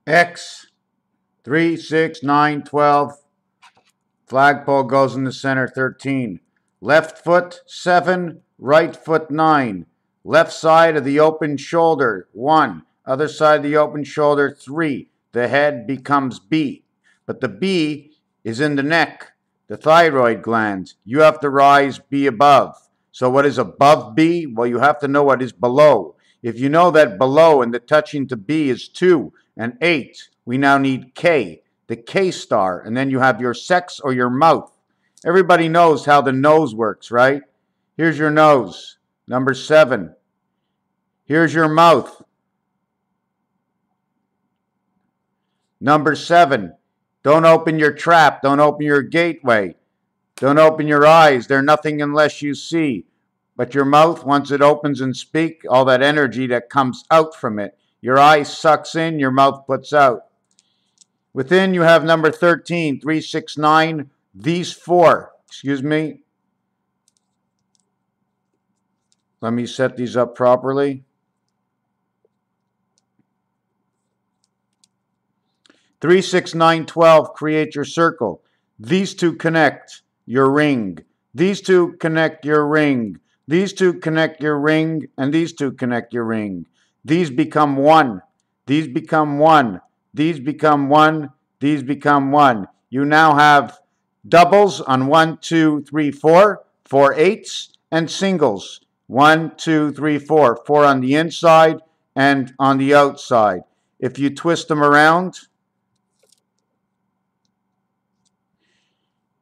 X, 3, 6, 9, 12. Flagpole goes in the center, 13. Left foot, 7. Right foot, 9. Left side of the open shoulder, 1. Other side of the open shoulder, 3. The head becomes B. But the B is in the neck, the thyroid gland. You have to rise B above. So what is above B? Well, you have to know what is below. If you know that below and the touching to B is 2 and 8, we now need K, the K star, and then you have your sex or your mouth. Everybody knows how the nose works, right? Here's your nose, number 7. Here's your mouth, number 7. Don't open your trap. Don't open your gateway. Don't open your eyes. They're nothing unless you see. But your mouth, once it opens and speaks, all that energy that comes out from it, your eye sucks in, your mouth puts out. Within, you have number 13, 3, 6, 9. These 4, excuse me. Let me set these up properly. 3, 6, 9, 12 create your circle. These 2 connect your ring. These 2 connect your ring. These 2 connect your ring, and these 2 connect your ring. These become 1. These become 1. These become 1. These become 1. You now have doubles on 1, 2, 3, 4, 4 eights, and singles. 1, 2, 3, 4. 4 on the inside and on the outside. If you twist them around,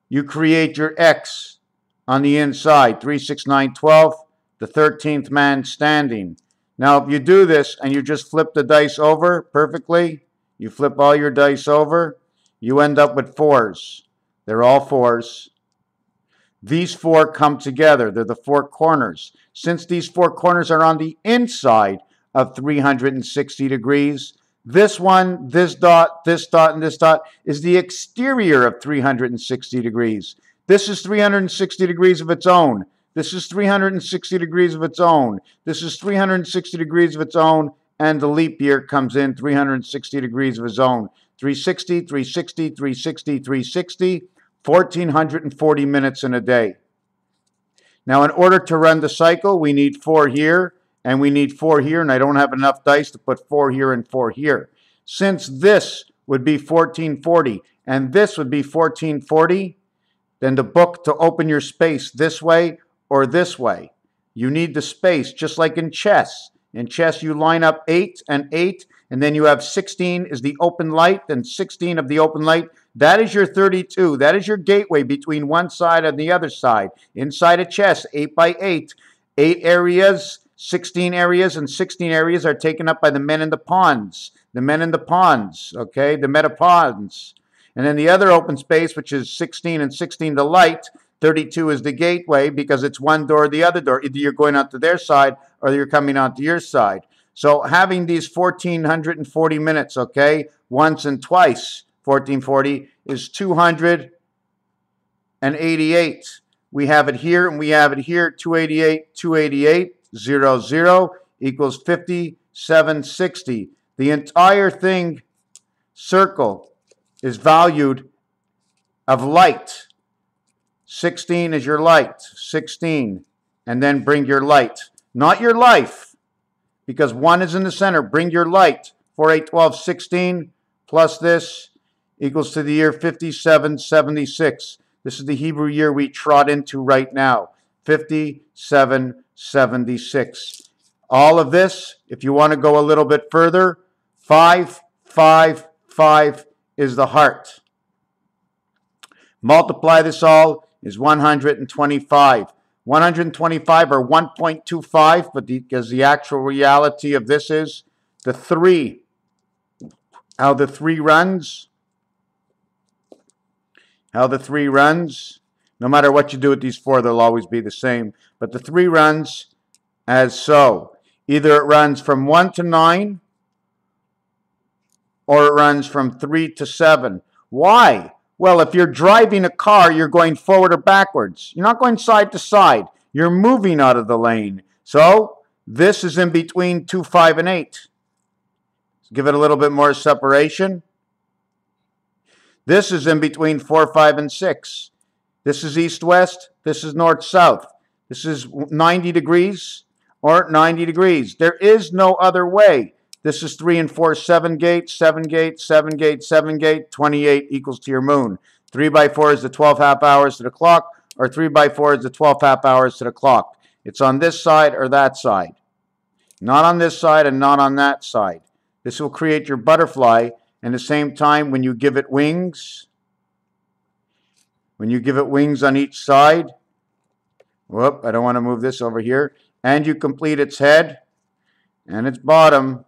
you create your X on the inside, 3, 6, 9, 12, the 13th man standing. Now, if you do this and you just flip the dice over perfectly, you flip all your dice over, you end up with 4s. They're all 4s. These 4 come together. They're the 4 corners. Since these 4 corners are on the inside of 360 degrees, this one, this dot, and this dot is the exterior of 360 degrees. This is 360 degrees of its own. This is 360 degrees of its own. This is 360 degrees of its own, and the leap year comes in 360 degrees of its own. 360, 360, 360, 360, 1,440 minutes in a day. Now, in order to run the cycle, we need 4 here, and we need 4 here, and I don't have enough dice to put 4 here and 4 here. Since this would be 1440, and this would be 1440, then the book to open your space this way or this way. You need the space, just like in chess. In chess, you line up 8 and 8, and then you have 16 is the open light, and 16 of the open light. That is your 32. That is your gateway between one side and the other side. Inside a chess, 8 by 8, 8 areas, 16 areas, and 16 areas are taken up by the men in the pawns. The men in the pawns, okay, the meta pawns. And then the other open space, which is 16 and 16 the light, 32 is the gateway because it's one door or the other door. Either you're going out to their side or you're coming onto your side. So having these 1,440 minutes, okay, once and twice, 1440, is 288. We have it here and we have it here, 288, 288, 0, 0 equals 5760. The entire thing, circle, is valued of light. 16 is your light, 16, and then bring your light. Not your life, because 1 is in the center. Bring your light. 4, 8, 12, 16, plus this equals to the year 5776. This is the Hebrew year we trot into right now, 5776. All of this, if you want to go a little bit further, 5, 5, 5 is the heart. Multiply this all is 125. 125 or 1.25, but because the actual reality of this is the 3. How the 3 runs. How the 3 runs. No matter what you do with these 4, they'll always be the same. But the 3 runs as so. Either it runs from 1 to 9, or it runs from 3 to 7. Why? Well, if you're driving a car, you're going forward or backwards. You're not going side to side. You're moving out of the lane. So this is in between 2, 5, and 8. Give it a little bit more separation. This is in between 4, 5, and 6. This is east-west. This is north-south. This is 90 degrees or 90 degrees. There is no other way. This is 3 and 4, 7 gate, 7 gate, 7 gate, 7 gate, 28 equals to your moon. 3 by 4 is the 12 half hours to the clock, or 3 by 4 is the 12 half hours to the clock. It's on this side or that side. Not on this side and not on that side. This will create your butterfly, and at the same time, when you give it wings, on each side, whoop, I don't want to move this over here, and you complete its head and its bottom,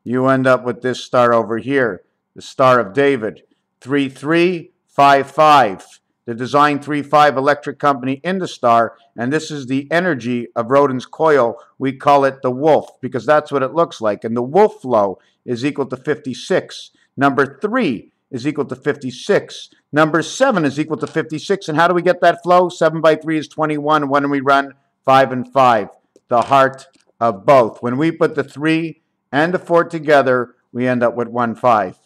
you end up with this star over here, the Star of David. 3355, the Design 35 electric company in the star, and this is the energy of Rodin's coil. We call it the wolf because that's what it looks like, and the wolf flow is equal to 56. Number 3 is equal to 56. Number 7 is equal to 56, and how do we get that flow? 7 by 3 is 21. When do we run? 5 and 5, the heart of both. When we put the 3 and the 4 together, we end up with 1, 5.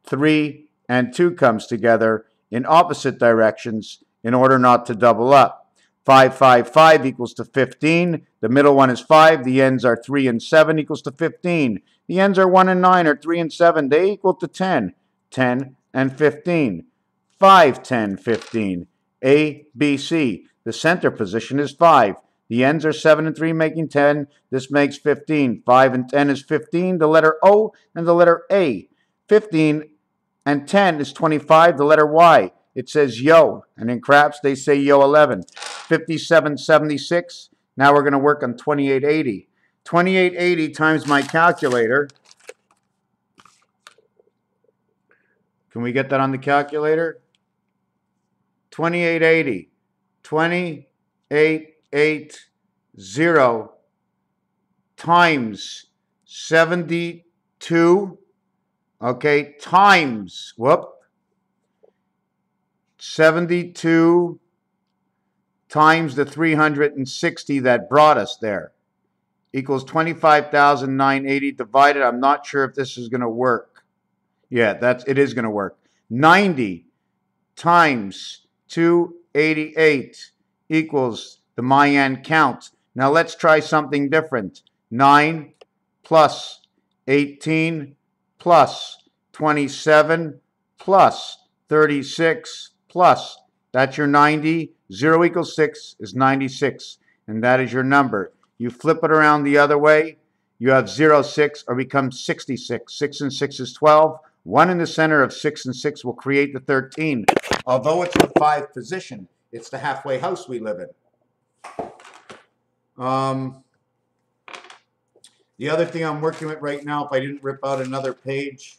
3 and 2 comes together in opposite directions in order not to double up. 5, 5, 5 equals to 15. The middle one is 5. The ends are 3 and 7 equals to 15. The ends are 1 and 9 or 3 and 7. They equal to 10. 10 and 15. 5, 10, 15. A, B, C. The center position is 5. The ends are 7 and 3 making 10. This makes 15. 5 and 10 is 15. The letter O and the letter A. 15 and 10 is 25. The letter Y. It says yo. And in craps, they say yo 11. 5776. Now we're going to work on 2880. 2880 times my calculator. Can we get that on the calculator? 2880. 2880 times 72. Okay, times, 72 times the 360 that brought us there equals 25,980 divided. I'm not sure if this is going to work. Yeah, it is going to work. 90 times 288 equals the Mayan count. Now let's try something different. 9 plus 18 plus 27 plus 36 plus. That's your 90. 0 equals 6 is 96. And that is your number. You flip it around the other way. You have 0, 6 or becomes 66. 6 and 6 is 12. 1 in the center of 6 and 6 will create the 13. Although it's the 5 position, it's the halfway house we live in. The other thing I'm working with right now, if I didn't rip out another page,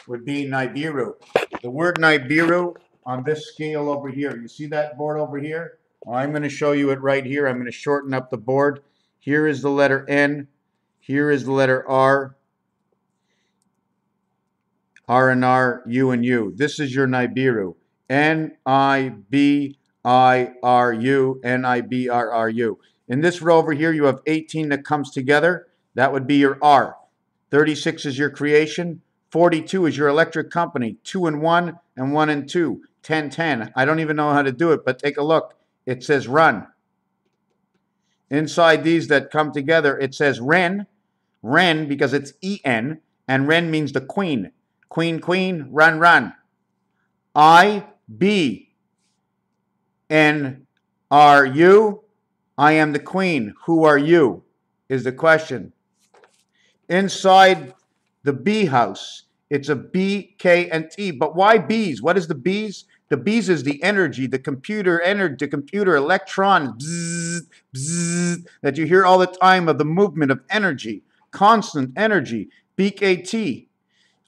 would be Nibiru. The word Nibiru on this scale over here. You see that board over here? Well, I'm going to show you it right here. I'm going to shorten up the board. Here is the letter N. Here is the letter R. R and R, U and U. This is your Nibiru. N-I-B-I-R-U, N-I-B-R-R-U. In this row over here, you have 18 that comes together. That would be your R. 36 is your creation. 42 is your electric company. 2 and 1 and 1 and 2. 10, 10. I don't even know how to do it, but take a look. It says run. Inside these that come together, it says Ren. Ren because it's E-N, and Ren means the queen. Queen, queen, run, run. I-B-N-R-U. I am the queen. Who are you? Is the question. Inside the B house, it's a B, K, and T. But why B's? What is the B's? The B's is the energy, the computer electrons, bzzz, bzzz, that you hear all the time of the movement of energy, constant energy. BKT.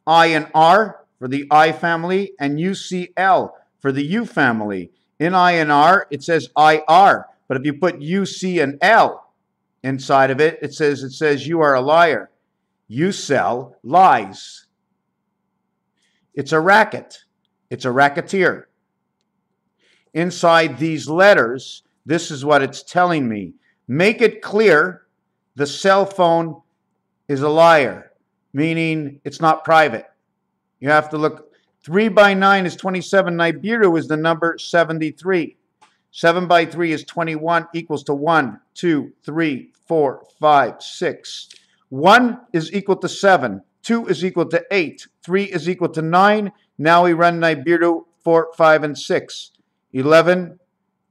I and R for the I family, and UCL for the U family. In I and R, it says IR. But if you put UC and L inside of it, it says you are a liar. You sell lies. It's a racket. It's a racketeer. Inside these letters, this is what it's telling me. Make it clear the cell phone is a liar. meaning it's not private. You have to look. 3 by 9 is 27. Nibiru is the number 73. 7 by 3 is 21, equals to 1, 2, 3, 4, 5, 6. 1 is equal to 7. 2 is equal to 8. 3 is equal to 9. Now we run Nibiru 4, 5, and 6. 11,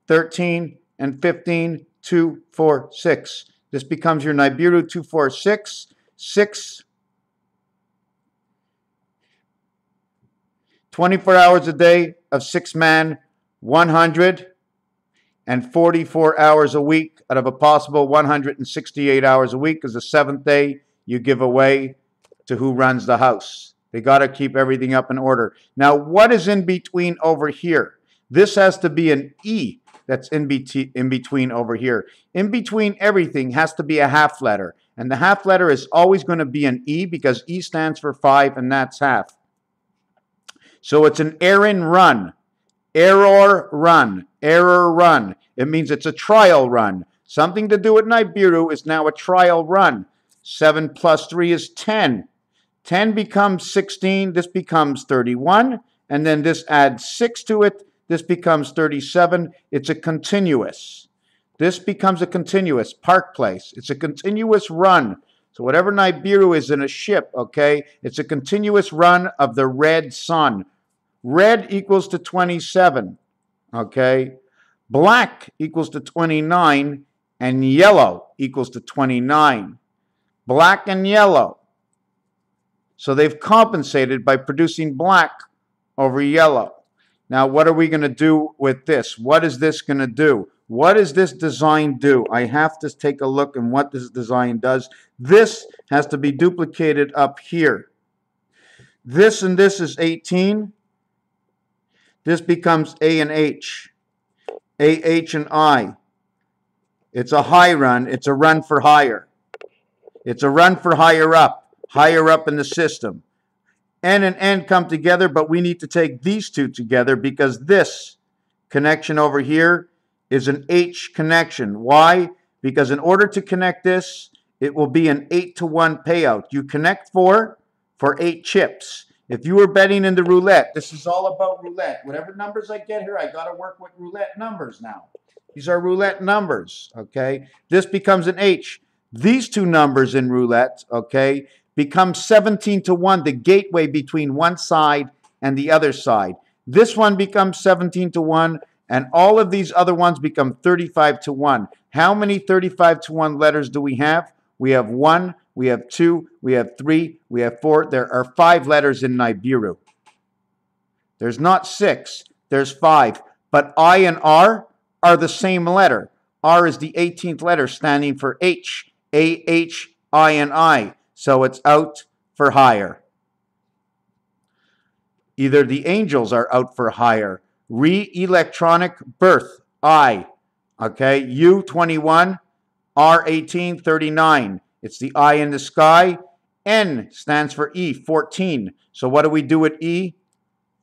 13, and 15, 2, 4, 6. This becomes your Nibiru 2, 4, 6. 6. 24 hours a day of 6-man, 144 hours a week out of a possible 168 hours a week, because the 7th day you give away to who runs the house. They got to keep everything up in order. Now, what is in between over here? This has to be an E that's in between over here. In between everything has to be a half letter. And the half letter is always going to be an E, because E stands for 5, and that's half. So it's an errand run. Error run. Error run. It means it's a trial run. Something to do with Nibiru is now a trial run. 7 plus 3 is 10. 10 becomes 16. This becomes 31. And then this adds 6 to it. This becomes 37. It's a continuous. This becomes a continuous. Park Place. It's a continuous run. So whatever Nibiru is in a ship, okay, it's a continuous run of the red sun. Red equals to 27, okay? Black equals to 29, and yellow equals to 29. Black and yellow. So they've compensated by producing black over yellow. Now, what are we going to do with this? What is this going to do? What does this design do? I have to take a look at what this design does. This has to be duplicated up here. This and this is 18. This becomes A and H. A, H, and I. It's a high run. It's a run for higher. It's a run for higher up in the system. N and N come together, but we need to take these two together, because this connection over here is an H connection. Why? Because in order to connect this, it will be an 8-to-1 payout. You connect 4 for 8 chips. If you were betting in the roulette, this is all about roulette. Whatever numbers I get here, I got to work with roulette numbers now. These are roulette numbers, okay? This becomes an H. These two numbers in roulette, okay, become 17-to-1, the gateway between one side and the other side. This one becomes 17-to-1, and all of these other ones become 35-to-1. How many 35-to-1 letters do we have? We have 1, we have 2, we have 3, we have 4. There are 5 letters in Nibiru. There's not 6, there's 5. But I and R are the same letter. R is the 18th letter, standing for H. A, H, I, and I. So it's out for hire. Either the angels are out for hire. Re-electronic birth, I. Okay, U, 21. R, 18, 39. It's the I in the sky. N stands for E, 14. So what do we do with E?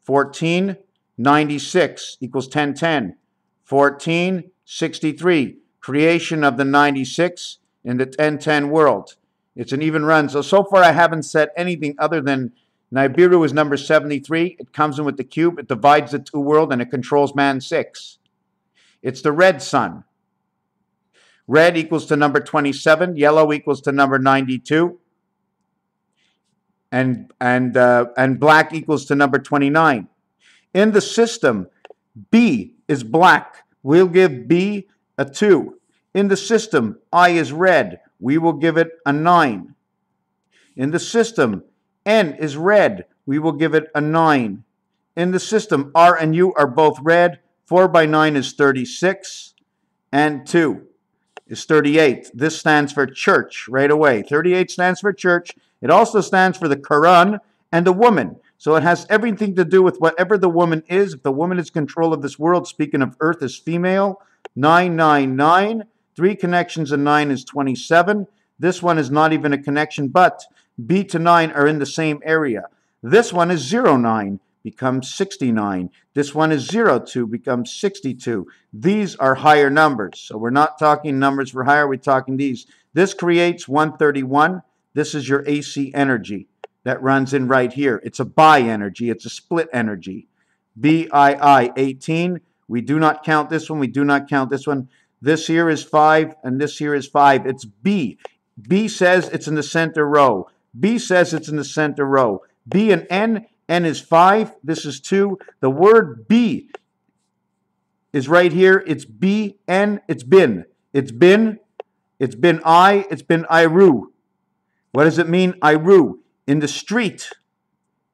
14, 96 equals 1010. 14, 63. Creation of the 96 in the 1010 world. It's an even run. So far I haven't said anything other than Nibiru is number 73. It comes in with the cube. It divides the two world, and it controls man 6. It's the red sun. Red equals to number 27. Yellow equals to number 92. And black equals to number 29. In the system, B is black. We'll give B a 2. In the system, I is red. We will give it a 9. In the system, N is red. We will give it a 9. In the system, R and U are both red. 4 by 9 is 36. And 2 is 38. This stands for church right away. 38 stands for church. It also stands for the Quran and the woman. So it has everything to do with whatever the woman is. If the woman is control of this world, speaking of earth as female, 999. 3 connections and 9 is 27. This one is not even a connection, but B to 9 are in the same area. This one is 09, becomes 69. This one is 02, becomes 62. These are higher numbers. So we're not talking numbers for higher, we're talking these. This creates 131. This is your AC energy that runs in right here. It's a bi energy. It's a split energy. BII 18. We do not count this one. We do not count this one. This here is 5, and this here is 5. It's B. B says it's in the center row. B says it's in the center row. B and N. N is 5. This is 2. The word B is right here. It's B, N. It's bin. It's bin. It's bin I. It's bin Iru. What does it mean? Iru. In the street.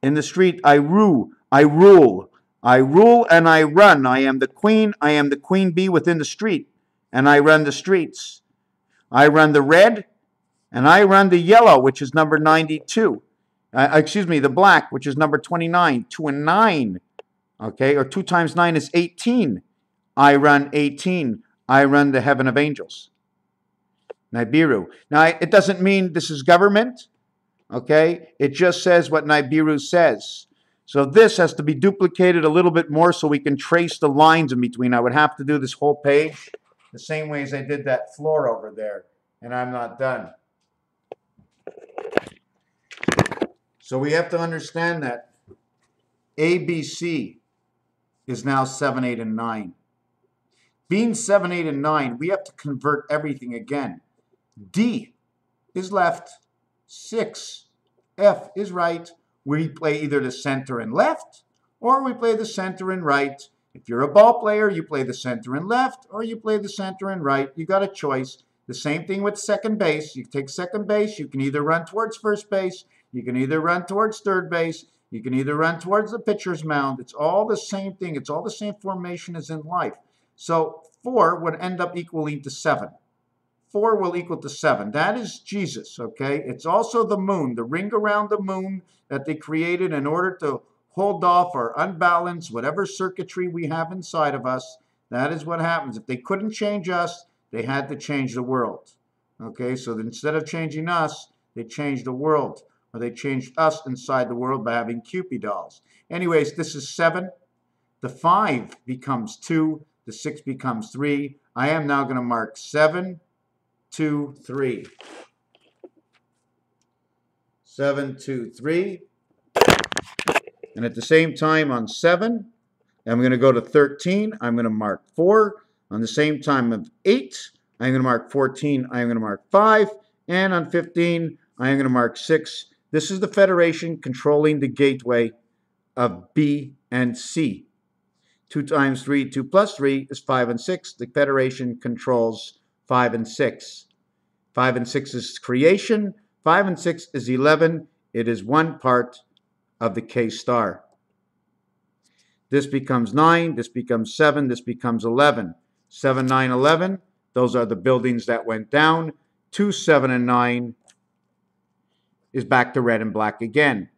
In the street. Iru. I rule. I rule and I run. I am the queen. I am the queen bee within the street. And I run the streets. I run the red. And I run the yellow, which is number 92. Excuse me, the black, which is number 29. 2 and 9. Okay, or 2 times 9 is 18. I run 18. I run the heaven of angels. Nibiru. Now, it doesn't mean this is government. Okay, it just says what Nibiru says. So this has to be duplicated a little bit more so we can trace the lines in between. I would have to do this whole page the same way as I did that floor over there. And I'm not done. So we have to understand that ABC is now 7, 8, and 9. Being 7, 8, and 9, we have to convert everything again. D is left. 6. F is right. We play either the center and left, or we play the center and right. If you're a ball player, you play the center and left, or you play the center and right. You got a choice. The same thing with second base. You take second base. You can either run towards first base. You can either run towards third base. You can either run towards the pitcher's mound. It's all the same thing. It's all the same formation as in life. So 4 would end up equaling to 7. 4 will equal to 7. That is Jesus, okay? It's also the moon, the ring around the moon that they created in order to hold off or unbalance whatever circuitry we have inside of us. That is what happens. If they couldn't change us, they had to change the world. Okay, so instead of changing us, they changed the world. Or they changed us inside the world by having Cupid dolls. Anyways, this is 7. The 5 becomes 2. The 6 becomes 3. I am now going to mark 7, 2, 3. 7, 2, 3. And at the same time on 7, I'm going to go to 13. I'm going to mark 4. On the same time of 8, I'm going to mark 14. I'm going to mark 5. And on 15, I'm going to mark 6. This is the Federation controlling the gateway of B and C. 2 times 3, 2 plus 3 is 5 and 6. The Federation controls 5 and 6. 5 and 6 is creation. 5 and 6 is 11. It is one part of the K star. This becomes 9. This becomes 7. This becomes 11. 7, 9, 11. Those are the buildings that went down. 2, 7, and 9 is back to red and black again.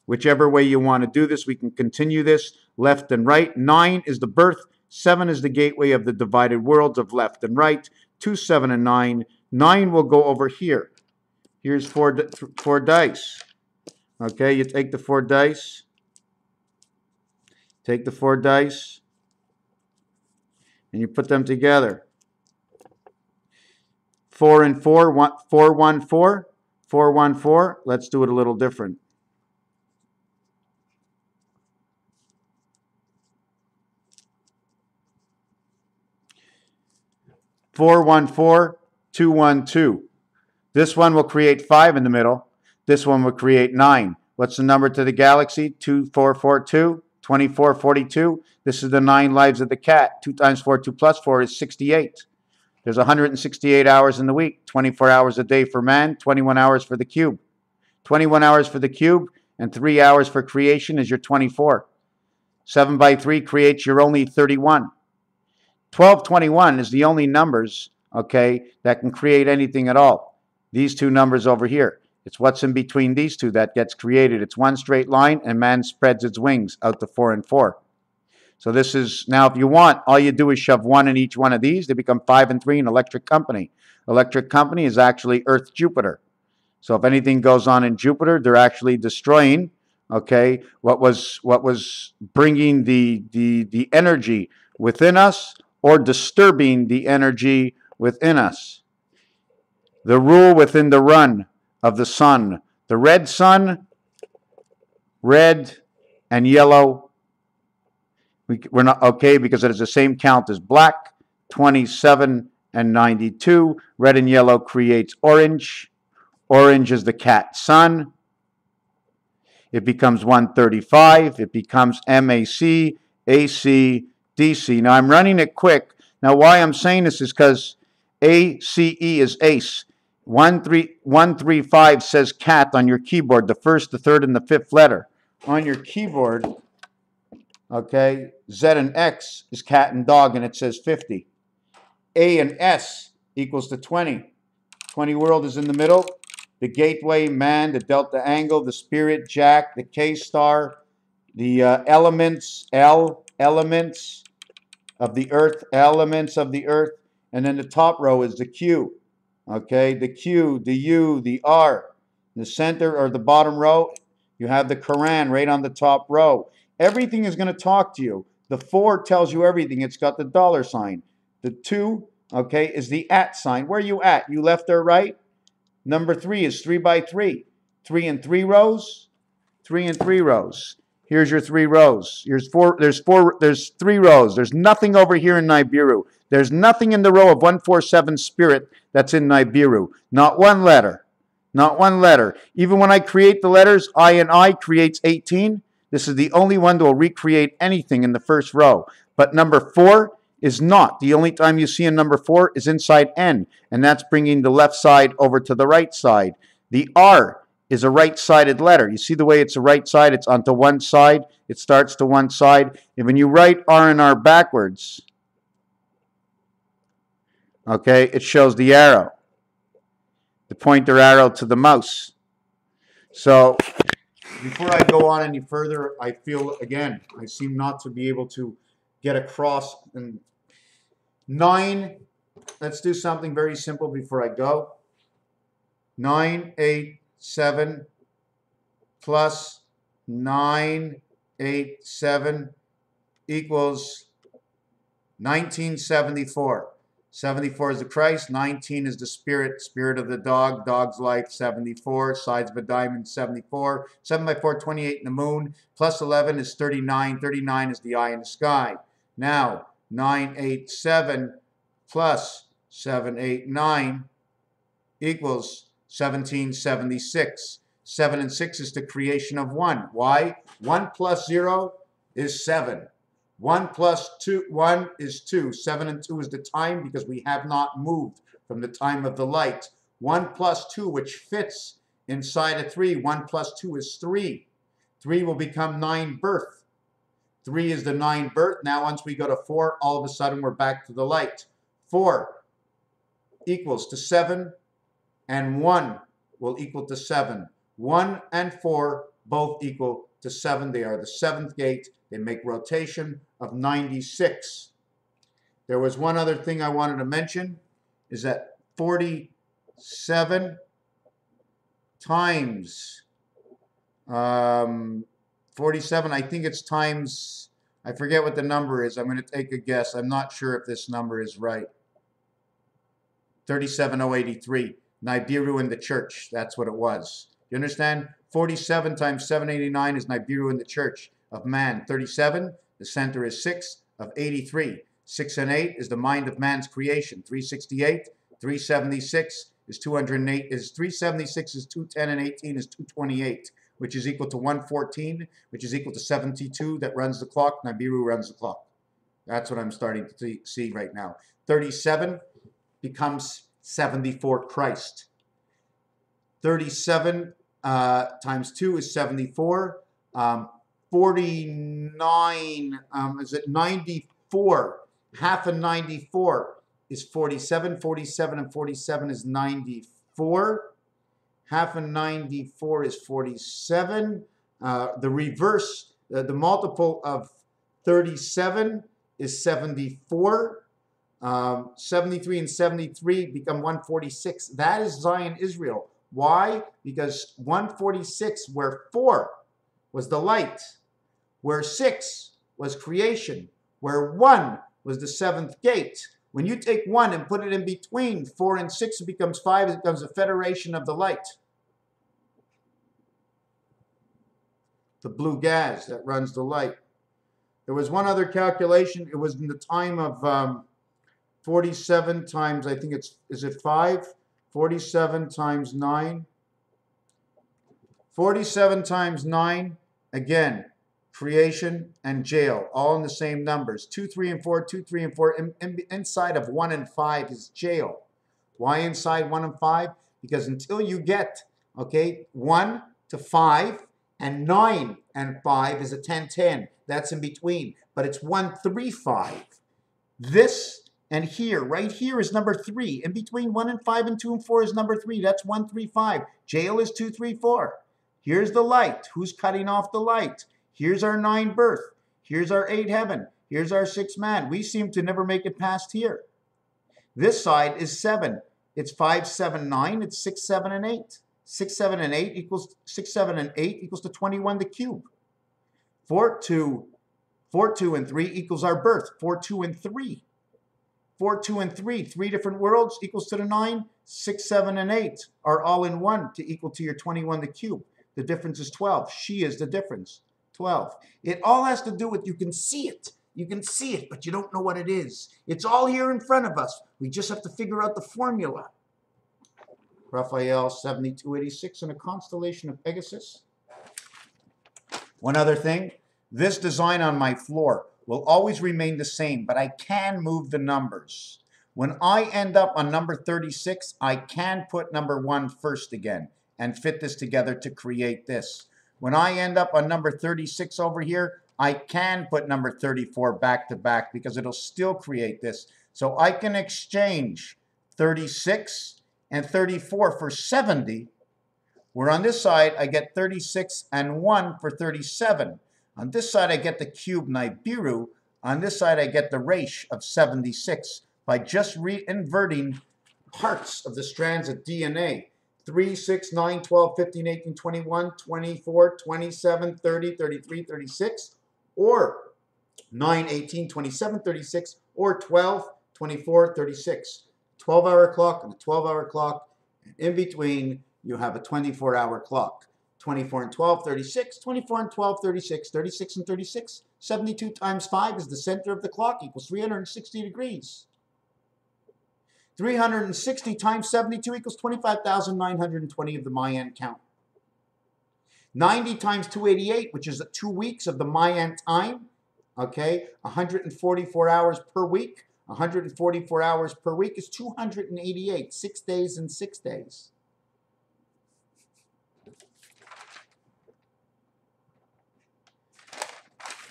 Whichever way you want to do this, we can continue this left and right. 9 is the birth. 7 is the gateway of the divided worlds of left and right. 2, 7, and 9. 9 will go over here. Here's four dice. Okay, you take the 4 dice. Take the 4 dice. And you put them together. 4 and 4, 4, 1, 4. 4, 1, 4. Let's do it a little different. 4, 1, 4, 2, 1, 2. This one will create 5 in the middle. This one will create 9. What's the number to the galaxy? 2, 4, 4, 2. 24, 42. This is the 9 lives of the cat. 2 times 4, 2 plus 4 is 68. There's 168 hours in the week, 24 hours a day for man, 21 hours for the cube. 21 hours for the cube and 3 hours for creation is your 24. 7 by 3 creates your only 31. 1221 is the only numbers, okay, that can create anything at all. These two numbers over here. It's what's in between these two that gets created. It's one straight line and man spreads its wings out to 4 and 4. So this is, now if you want, all you do is shove 1 in each one of these. They become 5 and 3 in electric company. Electric company is actually Earth Jupiter. So if anything goes on in Jupiter, they're actually destroying, okay, what was bringing the energy within us or disturbing the energy within us. The rule within the run of the sun. The red sun, red and yellow, we're not okay because it is the same count as black, 27 and 92. Red and yellow creates orange. Orange is the cat sun. It becomes 135. It becomes MAC, AC, DC. Now I'm running it quick. Now why I'm saying this is because ACE is ace. 135 says cat on your keyboard, the first, the third, and the fifth letter. On your keyboard, okay, Z and X is cat and dog, and it says 50. A and S equals to 20. 20 world is in the middle. The gateway, man, the delta angle, the spirit, Jack, the K star, the elements, L, elements of the earth, elements of the earth, and then the top row is the Q. Okay, the Q, the U, the R. The center or the bottom row, you have the Quran right on the top row. Everything is going to talk to you. The 4 tells you everything. It's got the dollar sign. The 2, okay, is the at sign. Where are you at? You left or right? Number 3 is 3 by 3. 3 and 3 rows. 3 and 3 rows. Here's your 3 rows. There's 3 rows. There's nothing over here in Nibiru. There's nothing in the row of 147 spirit that's in Nibiru. Not one letter. Not one letter. Even when I create the letters, I and I creates 18. This is the only one that will recreate anything in the first row. But number 4 is not. The only time you see a number 4 is inside N, and that's bringing the left side over to the right side. The R is a right-sided letter. You see the way it's a right side? It's onto one side. It starts to one side. And when you write R and R backwards, okay, it shows the arrow, the pointer arrow to the mouse. So before I go on any further, I feel, again, I seem not to be able to get across. And 9, let's do something very simple before I go. 9, 8, 7 plus 9, 8, 7 equals 1974. 74 is the Christ, 19 is the spirit, spirit of the dog, dog's life, 74, sides of a diamond, 74, 7 by 4, 28 in the moon, plus 11 is 39, 39 is the eye in the sky. Now, 9, 8, 7 plus 7, 8, 9 equals 1776. 7 and 6 is the creation of 1. Why? 1 plus 0 is 7. 1 plus 2, 1 is 2. 7 and 2 is the time because we have not moved from the time of the light. 1 plus 2, which fits inside a 3. 1 plus 2 is 3. 3 will become 9 birth. 3 is the 9 birth. Now once we go to 4, all of a sudden we're back to the light. 4 equals to 7, and 1 will equal to 7. 1 and 4 both equal to 7. They are the 7th gate. They make rotation of 96. There was one other thing I wanted to mention, is that 47 times 47, I think it's times, I forget what the number is. I'm going to take a guess. I'm not sure if this number is right. 37083. Nibiru in the church. That's what it was. You understand? 47 times 789 is Nibiru in the church of man. 37, the center is 6 of 83. 6 and 8 is the mind of man's creation. 368, 376 is 208, is 376 is 210, and 18 is 228, which is equal to 114, which is equal to 72 that runs the clock. Nibiru runs the clock. That's what I'm starting to see right now. 37 becomes 74 Christ. 37 times 2 is 74. 49, is it 94? Half of 94 is 47. 47 and 47 is 94. Half of 94 is 47. The reverse, the multiple of 37 is 74. 73 and 73 become 146. That is Zion, Israel. Why? Because 146, where 4 was the light, where 6 was creation, where 1 was the 7th gate. When you take 1 and put it in between 4 and 6, it becomes 5. It becomes a federation of the light. the blue gas that runs the light. There was one other calculation. It was in the time of 47 times, I think is it 5? 47 times 9. 47 times 9, again, creation and jail, all in the same numbers. 2, 3, and 4, 2, 3, and 4. Inside of 1 and 5 is jail. Why inside 1 and 5? Because until you get, okay, 1 to 5, and 9 and 5 is a 10, 10. That's in between. But it's 1, 3, 5. This and here, right here is number 3. In between 1 and 5 and 2 and 4 is number 3. That's 1, 3, 5. Jail is 2, 3, 4. Here's the light. Who's cutting off the light? Here's our 9 birth. Here's our 8 heaven. Here's our 6 man. We seem to never make it past here. This side is 7. It's 5, 7, 9. It's 6, 7, and 8. 6, 7, and 8 equals 6, 7, and 8 equals to 21 the cube. 4, 2, and 3 equals our birth. 4, 2, and 3. 4, 2, and 3. 3 different worlds equals to the 9. 6, 7, and 8 are all in 1 to equal to your 21 the cube. The difference is 12. She is the difference. 12. It all has to do with, you can see it. You can see it, but you don't know what it is. It's all here in front of us. We just have to figure out the formula. Raphael 7286 in a constellation of Pegasus. One other thing. This design on my floor will always remain the same, but I can move the numbers. When I end up on number 36, I can put number 1 first again and fit this together to create this. When I end up on number 36 over here, I can put number 34 back to back because it'll still create this. So I can exchange 36 and 34 for 70, where on this side I get 36 and 1 for 37. On this side I get the cube Nibiru. On this side I get the ratio of 76 by just re-inverting parts of the strands of DNA. 3, 6, 9, 12, 15, 18, 21, 24, 27, 30, 33, 36, or 9, 18, 27, 36, or 12, 24, 36. 12-hour clock and a 12-hour clock. And in between, you have a 24-hour clock. 24 and 12, 36. 24 and 12, 36. 36 and 36. 72 times 5 is the center of the clock, equals 360 degrees. 360 times 72 equals 25,920 of the Mayan count. 90 times 288, which is 2 weeks of the Mayan time, okay, 144 hours per week. 144 hours per week is 288, 6 days and 6 days.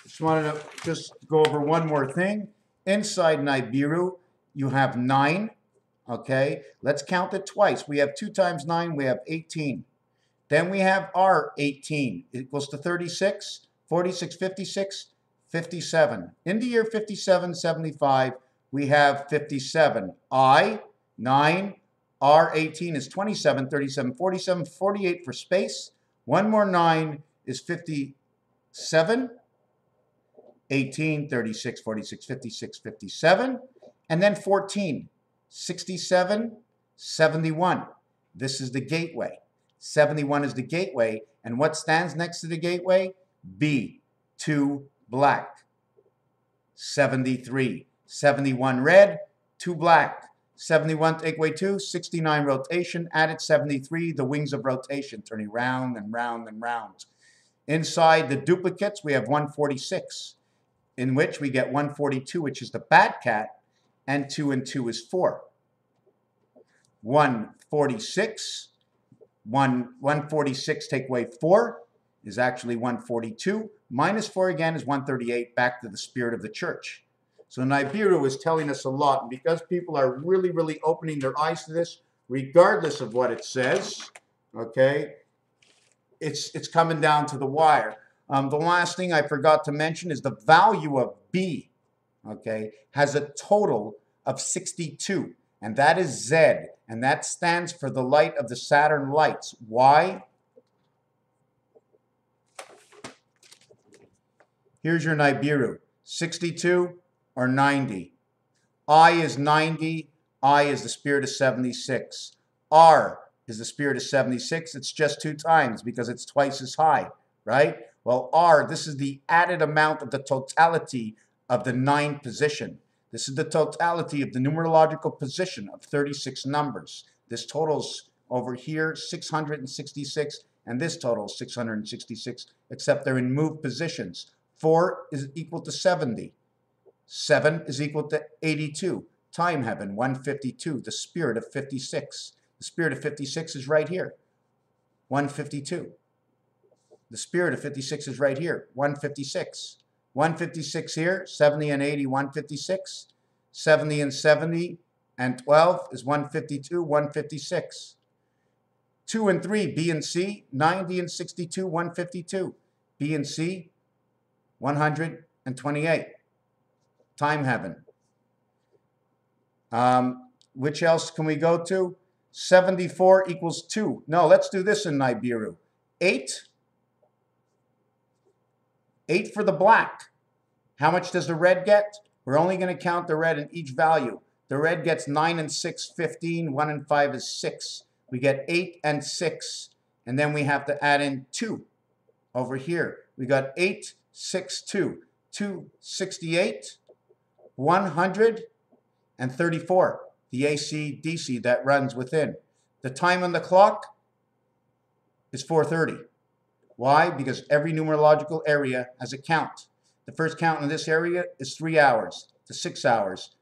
Just wanted to go over one more thing. Inside Nibiru, you have 9. Okay, let's count it twice. We have 2 times 9, we have 18. Then we have our 18 equals to 36, 46, 56, 57. In the year 5775, we have 57. I, 9, R, 18 is 27, 37, 47, 48 for space. One more 9 is 57, 18, 36, 46, 56, 57. And then 14. 67, 71. This is the gateway. 71 is the gateway. And what stands next to the gateway? B, 2 black. 73. 71 red, 2 black. 71 take away 2, 69 rotation. Added 73, the wings of rotation, turning round and round and round. Inside the duplicates, we have 146, in which we get 142, which is the bad cat. And 2 and 2 is 4. 146, 146 take away 4 is actually 142. Minus 4 again is 138, back to the spirit of the church. So Nibiru is telling us a lot. And because people are really, really opening their eyes to this, regardless of what it says, okay, it's coming down to the wire. The last thing I forgot to mention is the value of B, okay, has a total of 62, and that is Z, and that stands for the light of the Saturn lights. Why? Here's your Nibiru, 62 or 90. I is 90, I is the spirit of 76. R is the spirit of 76. It's just 2 times because it's twice as high, right? Well, R, this is the added amount of the totality of the 9 position. This is the totality of the numerological position of 36 numbers. This totals over here 666, and this totals 666, except they're in moved positions. 4 is equal to 70. 7 is equal to 82. Time heaven, 152. The spirit of 56. The spirit of 56 is right here, 152. The spirit of 56 is right here, 156. 156 here, 70 and 80, 156. 70 and 70 and 12 is 152, 156. 2 and 3, B and C, 90 and 62, 152. B and C, 128. Time heaven. Which else can we go to? 74 equals 2. No, let's do this in Nibiru. 8. 8 for the black. How much does the red get? We're only going to count the red in each value. The red gets 9 and 6, 15. 1 and 5 is 6. We get 8 and 6. And then we have to add in 2 over here. We got 8, 6, 2. 268, 134. The AC/DC that runs within. The time on the clock is 4:30. Why? Because every numerological area has a count. The first count in this area is 3 hours, to 6 hours,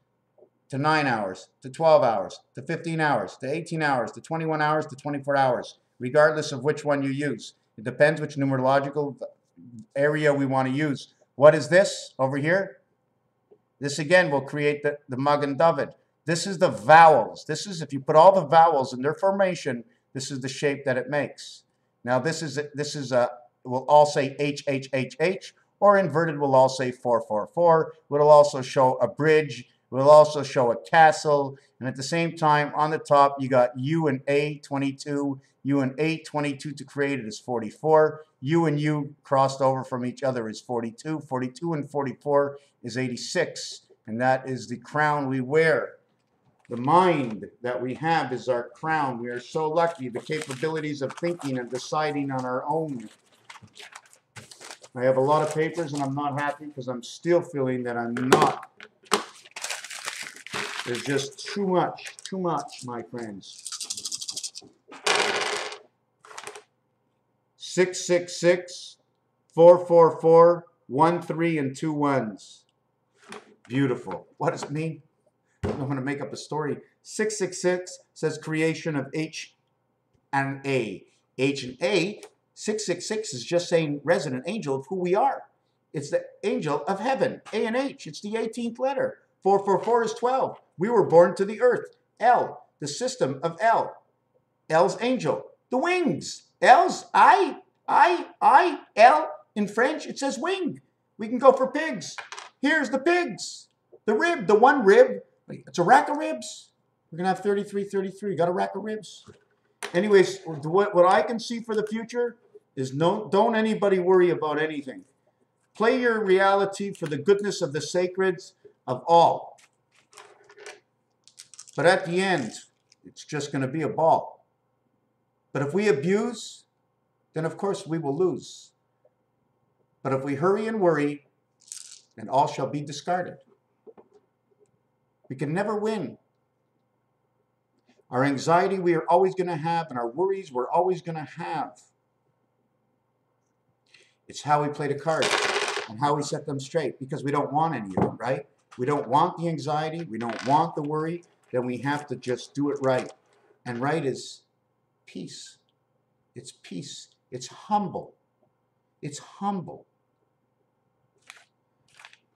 to 9 hours, to 12 hours, to 15 hours, to 18 hours, to 21 hours, to 24 hours, regardless of which one you use. It depends which numerological area we want to use. What is this over here? This again will create the Magen David. This is the vowels. This is, if you put all the vowels in their formation, this is the shape that it makes. Now this is we'll all say H, H, H, H, or inverted we'll all say 4, 4, 4. It'll also show a bridge. We'll also show a castle. And at the same time, on the top, you got U and A, 22. U and A, 22 to create it is 44. U and U crossed over from each other is 42. 42 and 44 is 86. And that is the crown we wear. The mind that we have is our crown. We are so lucky. The capabilities of thinking and deciding on our own. I have a lot of papers and I'm not happy because I'm still feeling that I'm not. There's just too much, my friends. 666, 444, 13 and 2 1s. Beautiful. What does it mean? I'm going to make up a story. 666 says creation of H and A. H and A, 666 is just saying resident angel of who we are. It's the angel of heaven. A and H, it's the 18th letter. 444 is 12. We were born to the earth. L, the system of L. L's angel. The wings. L's I, L. In French, it says wing. We can go for pigs. Here's the pigs. The rib, the one rib. It's a rack of ribs. We're going to have 33, 33. Got a rack of ribs. Anyways, what I can see for the future is don't anybody worry about anything. Play your reality for the goodness of the sacreds of all. But at the end, it's just going to be a ball. But if we abuse, then of course we will lose. But if we hurry and worry, then all shall be discarded. We can never win. Our anxiety we are always going to have, and our worries we're always going to have. It's how we play the cards and how we set them straight, because we don't want any of it, right? We don't want the anxiety. We don't want the worry. Then we have to just do it right. And right is peace. It's peace. It's humble. It's humble.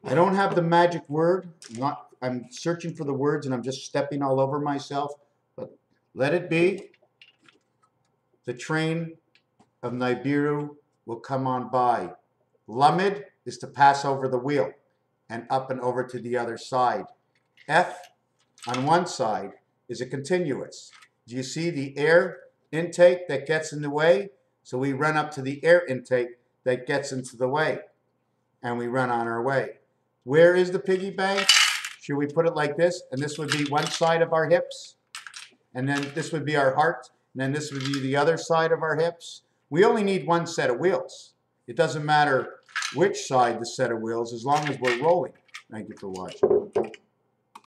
I don't have the magic word. I'm searching for the words and I'm just stepping all over myself. But let it be. The train of Nibiru will come on by. Lamed is to pass over the wheel and up and over to the other side. F on one side is a continuous. Do you see the air intake that gets in the way? So we run up to the air intake that gets into the way. And we run on our way. Where is the piggy bank? Should we put it like this? And this would be one side of our hips. And then this would be our heart. And then this would be the other side of our hips. We only need one set of wheels. It doesn't matter which side the set of wheels, as long as we're rolling. Thank you for watching.